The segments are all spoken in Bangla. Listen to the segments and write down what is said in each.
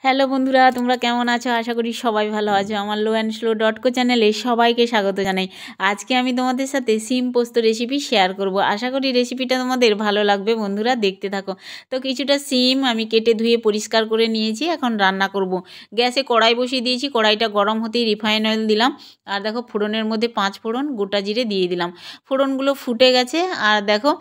হ্যালো বন্ধুরা, তোমরা কেমন আছো? আশা করি সবাই ভালো আছো। আমার low and slow dot co চ্যানেলে সবাইকে স্বাগত জানাই। আজকে আমি তোমাদের সাথে সিম পোস্ত রেসিপি শেয়ার করব। আশা করি রেসিপিটা তোমাদের ভালো লাগবে। বন্ধুরা দেখতে থাকো। তো কিছুটা সিম আমি কেটে ধুয়ে পরিষ্কার করে নিয়েছি, এখন রান্না করব। গ্যাসে কড়াই বসিয়ে দিয়েছি, কড়াইটা গরম হতেই রিফাইন অয়েল দিলাম। আর দেখো ফোড়নের মধ্যে 5 ফোড়ন, গোটা জিরে দিয়ে দিলাম। ফোড়নগুলো ফুটে গেছে, আর দেখো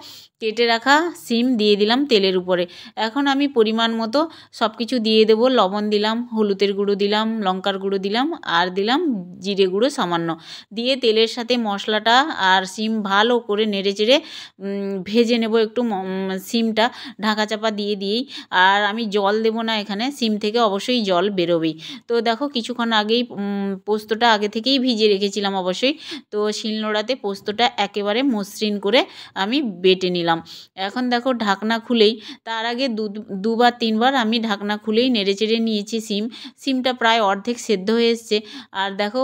কেটে রাখা সিম দিয়ে দিলাম তেলের উপরে। এখন আমি পরিমাণ মতো সব কিছু দিয়ে দেবো। লবণ দিলাম, হলুদের গুঁড়ো দিলাম, লঙ্কার গুঁড়ো দিলাম, আর দিলাম জিরে গুঁড়ো সামান্য। দিয়ে তেলের সাথে মশলাটা আর সিম ভালো করে নেড়েচেড়ে ভেজে নেব একটু সিমটা ঢাকা চাপা দিয়েই। আর আমি জল দেবো না এখানে, সিম থেকে অবশ্যই জল বেরোবেই। তো দেখো কিছুক্ষণ আগেই পোস্তটা আগে থেকেই ভিজিয়ে রেখেছিলাম অবশ্যই। তো শিলনোড়াতে পোস্তটা একেবারে মসৃণ করে আমি বেটে নিলাম। এখন দেখো ঢাকনা খুলেই, তার আগে দুবার তিনবার আমি ঢাকনা খুলেই নেড়েচেড়ে নিয়েছি সিমটা প্রায় অর্ধেক সেদ্ধ হয়ে এসছে। আর দেখো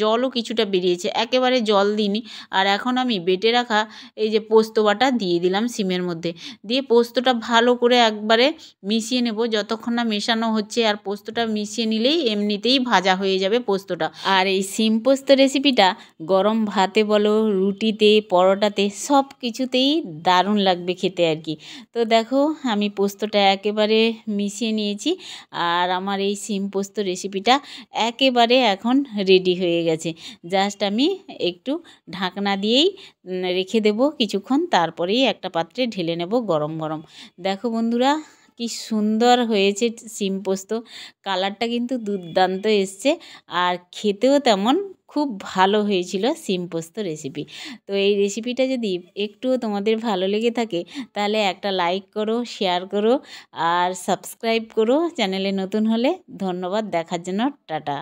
জলও কিছুটা বেরিয়েছে, একেবারে জল দিইনি। আর এখন আমি বেটে রাখা এই যে পোস্ত বাটা দিয়ে দিলাম সিমের মধ্যে। দিয়ে পোস্তটা ভালো করে একবারে মিশিয়ে নেব, যতক্ষণ না মেশানো হচ্ছে। আর পোস্তটা মিশিয়ে নিলেই এমনিতেই ভাজা হয়ে যাবে পোস্তটা। আর এই সিম পোস্ত রেসিপিটা গরম ভাতে বলো, রুটিতে, পরোটাতে সব কিছুতেই দারুণ লাগবে খেতে আর কি। তো দেখো আমি পোস্তটা একেবারে মিশিয়ে নিয়েছি, আর আমার এই সিম পোস্ত রেসিপিটা একেবারে এখন রেডি হয়ে গেছে। জাস্ট আমি একটু ঢাকনা দিয়েই রেখে দেব কিছুক্ষণ, তারপরেই একটা পাত্রে ঢেলে নেব গরম গরম। দেখো বন্ধুরা কি সুন্দর হয়েছে সিম পোস্ত, কালারটা কিন্তু দুর্দান্ত এসছে, আর খেতেও তেমন খুব ভালো হয়েছিল সিম পোস্ত রেসিপি। তো এই রেসিপিটা যদি একটুও তোমাদের ভালো লেগে থাকে, তাহলে একটা লাইক করো, শেয়ার করো, আর সাবস্ক্রাইব করো চ্যানেলে নতুন হলে। ধন্যবাদ দেখার জন্য। টাটা।